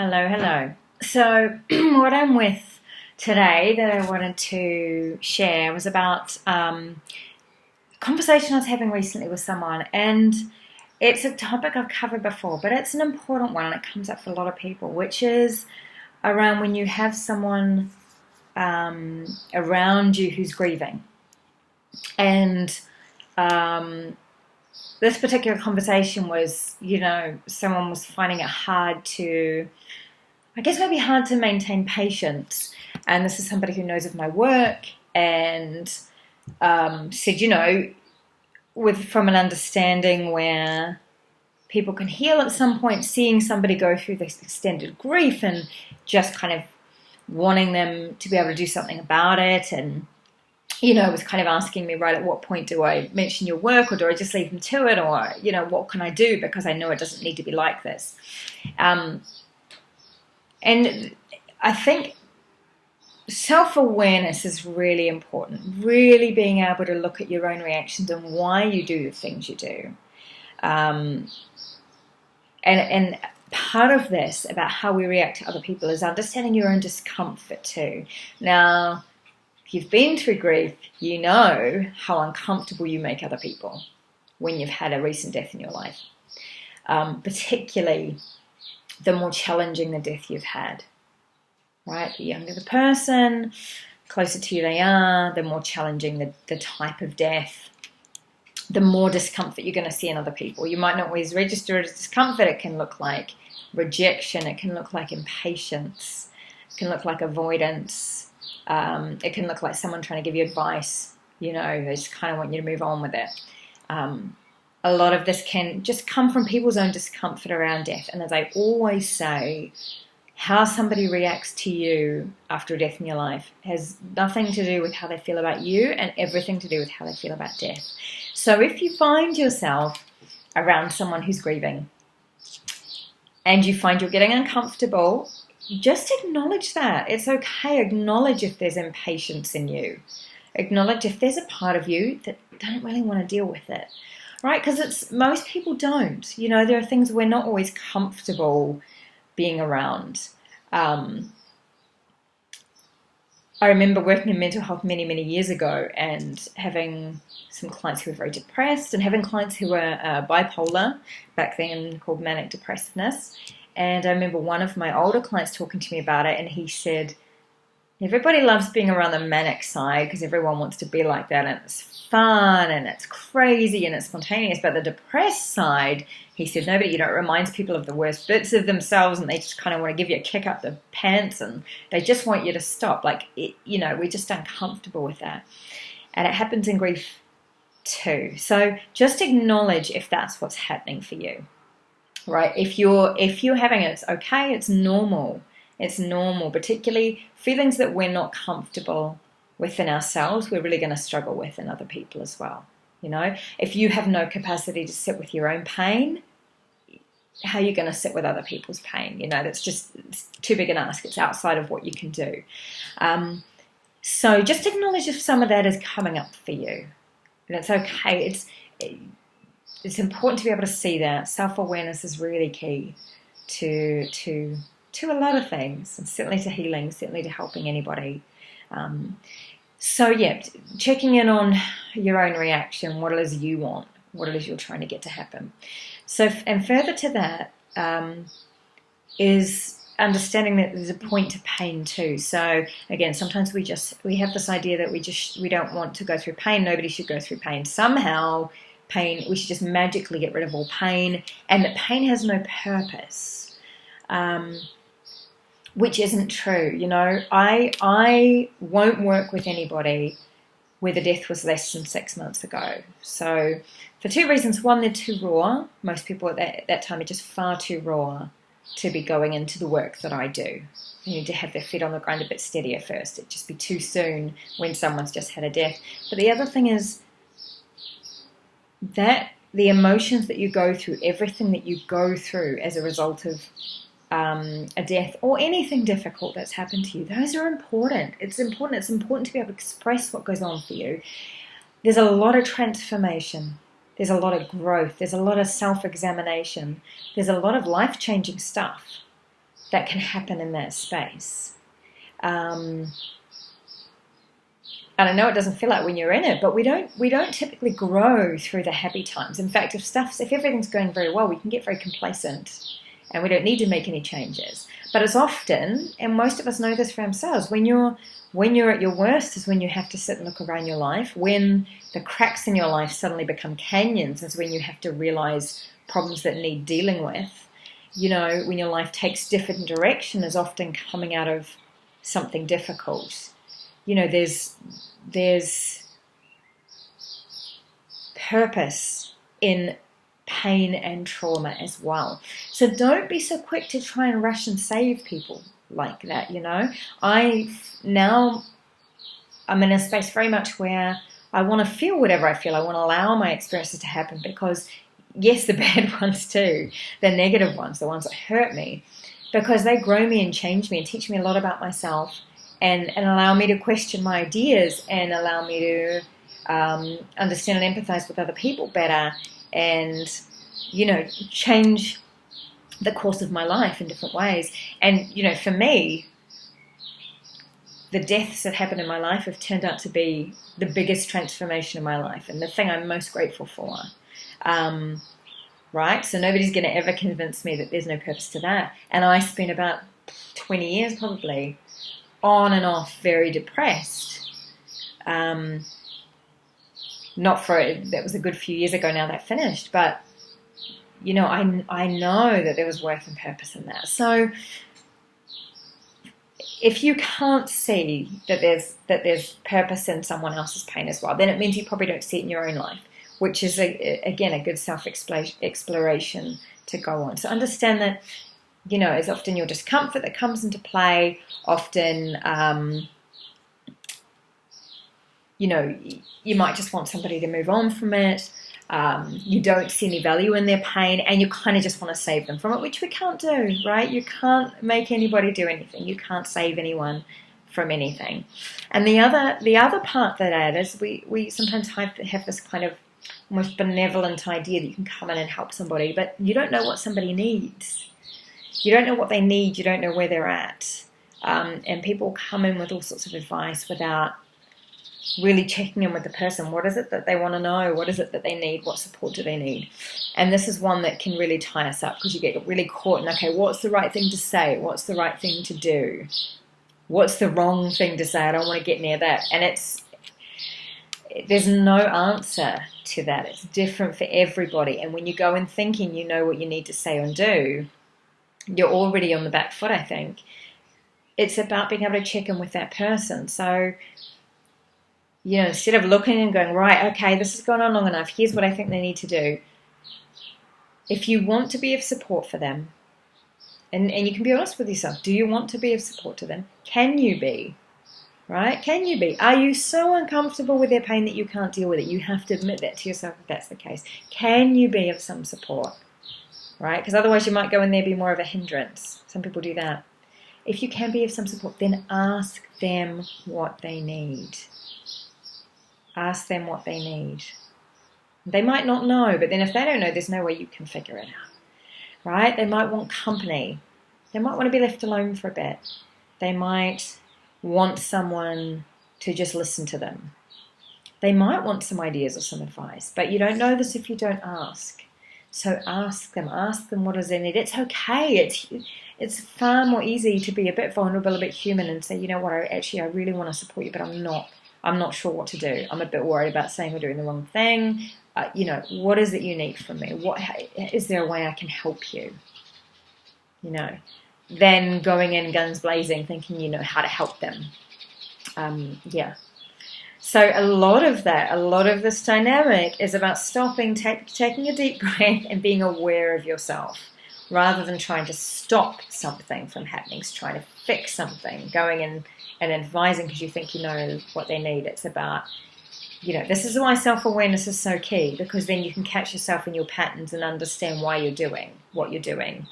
Hello, hello. So, what I'm with today that I wanted to share was about a conversation I was having recently with someone, and it's a topic I've covered before, but it's an important one and it comes up for a lot of people, which is around when you have someone around you who's grieving. And this particular conversation was, someone was finding it hard to, I guess maybe hard to maintain patience. And this is somebody who knows of my work and said, from an understanding where people can heal at some point, seeing somebody go through this extended grief and just kind of wanting them to be able to do something about it. And was kind of asking me, right, at what point do I mention your work, or do I just leave them to it, or, what can I do, because I know it doesn't need to be like this. And I think self-awareness is really important, really being able to look at your own reactions and why you do the things you do. And part of this about how we react to other people is understanding your own discomfort too. Now, if you've been through grief, you know how uncomfortable you make other people when you've had a recent death in your life. Particularly the more challenging the death you've had, right? The younger the person, closer to you they are, the more challenging the type of death, the more discomfort you're going to see in other people. You might not always register it as discomfort. It can look like rejection. It can look like impatience. It can look like avoidance. It can look like someone trying to give you advice, they just kind of want you to move on with it. A lot of this can just come from people's own discomfort around death. And as I always say, how somebody reacts to you after a death in your life has nothing to do with how they feel about you and everything to do with how they feel about death. So if you find yourself around someone who's grieving and you find you're getting uncomfortable, just acknowledge that. It's okay. Acknowledge if there's impatience in you. Acknowledge if there's a part of you that don't really want to deal with it, right? Because most people don't. There are things we're not always comfortable being around. I remember working in mental health many, many years ago and having some clients who were very depressed and having clients who were bipolar, back then called manic depressiveness. And I remember one of my older clients talking to me about it, and he said, everybody loves being around the manic side because everyone wants to be like that, and it's fun and it's crazy and it's spontaneous. But the depressed side, he said, nobody, it reminds people of the worst bits of themselves, and they just kind of want to give you a kick up the pants, and they just want you to stop. We're just uncomfortable with that. And it happens in grief too. So just acknowledge if that's what's happening for you. Right, if you're having it, it's okay, it's normal. It's normal, particularly feelings that we're not comfortable within ourselves, we're really going to struggle with in other people as well. If you have no capacity to sit with your own pain, how are you going to sit with other people's pain? It's too big an ask. It's outside of what you can do. So just acknowledge if some of that is coming up for you. And it's okay. It's important to be able to see that. Self-awareness is really key to a lot of things, and certainly to healing, certainly to helping anybody. Checking in on your own reaction, what it is you want, what it is you're trying to get to happen. So, and further to that is understanding that there's a point to pain too. So again, sometimes we have this idea that we don't want to go through pain. Nobody should go through pain. Somehow pain, we should just magically get rid of all pain, and that pain has no purpose, which isn't true. I won't work with anybody where the death was less than 6 months ago. So for two reasons. One, they're too raw. Most people at that time are just far too raw to be going into the work that I do. You need to have their feet on the ground a bit steadier first. It'd just be too soon when someone's just had a death. But the other thing is that the emotions that you go through, everything that you go through as a result of a death or anything difficult that's happened to you, those are important. It's important to be able to express what goes on for you. There's a lot of transformation. There's a lot of growth. There's a lot of self-examination. There's a lot of life-changing stuff that can happen in that space. And I know it doesn't feel like when you're in it, but we don't typically grow through the happy times. In fact, if everything's going very well, we can get very complacent and we don't need to make any changes. But it's often, and most of us know this for ourselves, when you're at your worst is when you have to sit and look around your life. When the cracks in your life suddenly become canyons is when you have to realize problems that need dealing with. When your life takes different direction is often coming out of something difficult. There's purpose in pain and trauma as well. So don't be so quick to try and rush and save people like that. I'm in a space very much where I want to feel whatever I feel. I want to allow my experiences to happen because, yes, the bad ones too, the negative ones, the ones that hurt me, because they grow me and change me and teach me a lot about myself and allow me to question my ideas and allow me to understand and empathize with other people better and, change the course of my life in different ways. And, for me, the deaths that happened in my life have turned out to be the biggest transformation in my life and the thing I'm most grateful for. Right? So nobody's going to ever convince me that there's no purpose to that. And I spent about 20 years probably on and off very depressed. That was a good few years ago now that finished, but I know that there was worth and purpose in that. So if you can't see that there's purpose in someone else's pain as well, then it means you probably don't see it in your own life, which is again a good self-exploration to go on. So understand that it's often your discomfort that comes into play. Often you might just want somebody to move on from it. You don't see any value in their pain and you kind of just want to save them from it, which we can't do, right? You can't make anybody do anything. You can't save anyone from anything. And the other part that is we sometimes have this kind of almost benevolent idea that you can come in and help somebody, but you don't know what somebody needs. You don't know what they need. You don't know where they're at. And people come in with all sorts of advice without really checking in with the person. What is it that they want to know? What is it that they need? What support do they need? And this is one that can really tie us up because you get really caught in, okay, what's the right thing to say? What's the right thing to do? What's the wrong thing to say? I don't want to get near that. And there's no answer to that. It's different for everybody. And when you go in thinking you know what you need to say and do, you're already on the back foot, I think. It's about being able to check in with that person. So, instead of looking and going, right, okay, this has gone on long enough, here's what I think they need to do. If you want to be of support for them, and you can be honest with yourself, do you want to be of support to them? Can you be? Right? Can you be? Are you so uncomfortable with their pain that you can't deal with it? You have to admit that to yourself if that's the case. Can you be of some support? Right? Because otherwise you might go in there and be more of a hindrance. Some people do that. If you can be of some support, then ask them what they need. Ask them what they need. They might not know, but then if they don't know, there's no way you can figure it out. Right? They might want company. They might want to be left alone for a bit. They might want someone to just listen to them. They might want some ideas or some advice, but you don't know this if you don't ask. So ask them what does they need. It's okay. It's far more easy to be a bit vulnerable, a bit human and say, you know what, I really want to support you, but I'm not sure what to do. I'm a bit worried about saying or doing the wrong thing. What is it you need from me? Is there a way I can help you? Then going in guns blazing, thinking you know how to help them. So a lot of this dynamic is about stopping, taking a deep breath and being aware of yourself rather than trying to stop something from happening, trying to fix something, going in and advising because you think you know what they need. It's about, this is why self-awareness is so key, because then you can catch yourself in your patterns and understand why you're doing what you're doing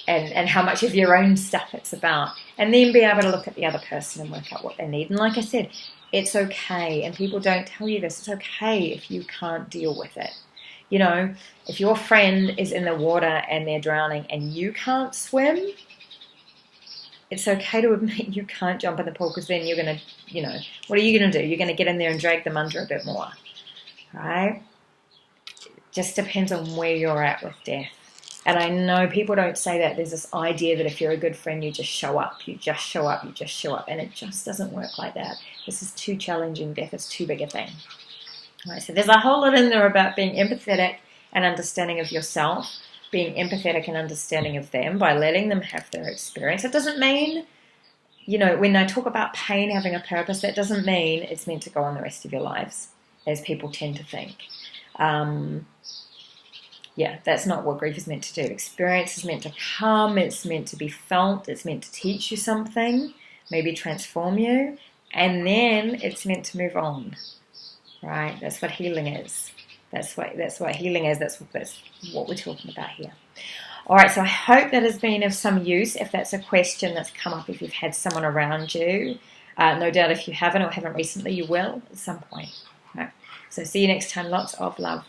and how much of your own stuff it's about, and then be able to look at the other person and work out what they need. And like I said, it's okay, and people don't tell you this, it's okay if you can't deal with it. If your friend is in the water and they're drowning and you can't swim, it's okay to admit you can't jump in the pool, because then you're going to, what are you going to do? You're going to get in there and drag them under a bit more, right? Just depends on where you're at with death. And I know people don't say that. There's this idea that if you're a good friend, you just show up. You just show up. You just show up. And it just doesn't work like that. This is too challenging. Death is too big a thing. All right, so there's a whole lot in there about being empathetic and understanding of yourself, being empathetic and understanding of them by letting them have their experience. It doesn't mean, when I talk about pain having a purpose, that doesn't mean it's meant to go on the rest of your lives, as people tend to think. That's not what grief is meant to do. Experience is meant to come, it's meant to be felt, it's meant to teach you something, maybe transform you, and then it's meant to move on, right? That's what healing is. That's what healing is. That's what we're talking about here. All right, so I hope that has been of some use. If that's a question that's come up, if you've had someone around you, no doubt if you haven't or haven't recently, you will at some point. Right? So see you next time. Lots of love.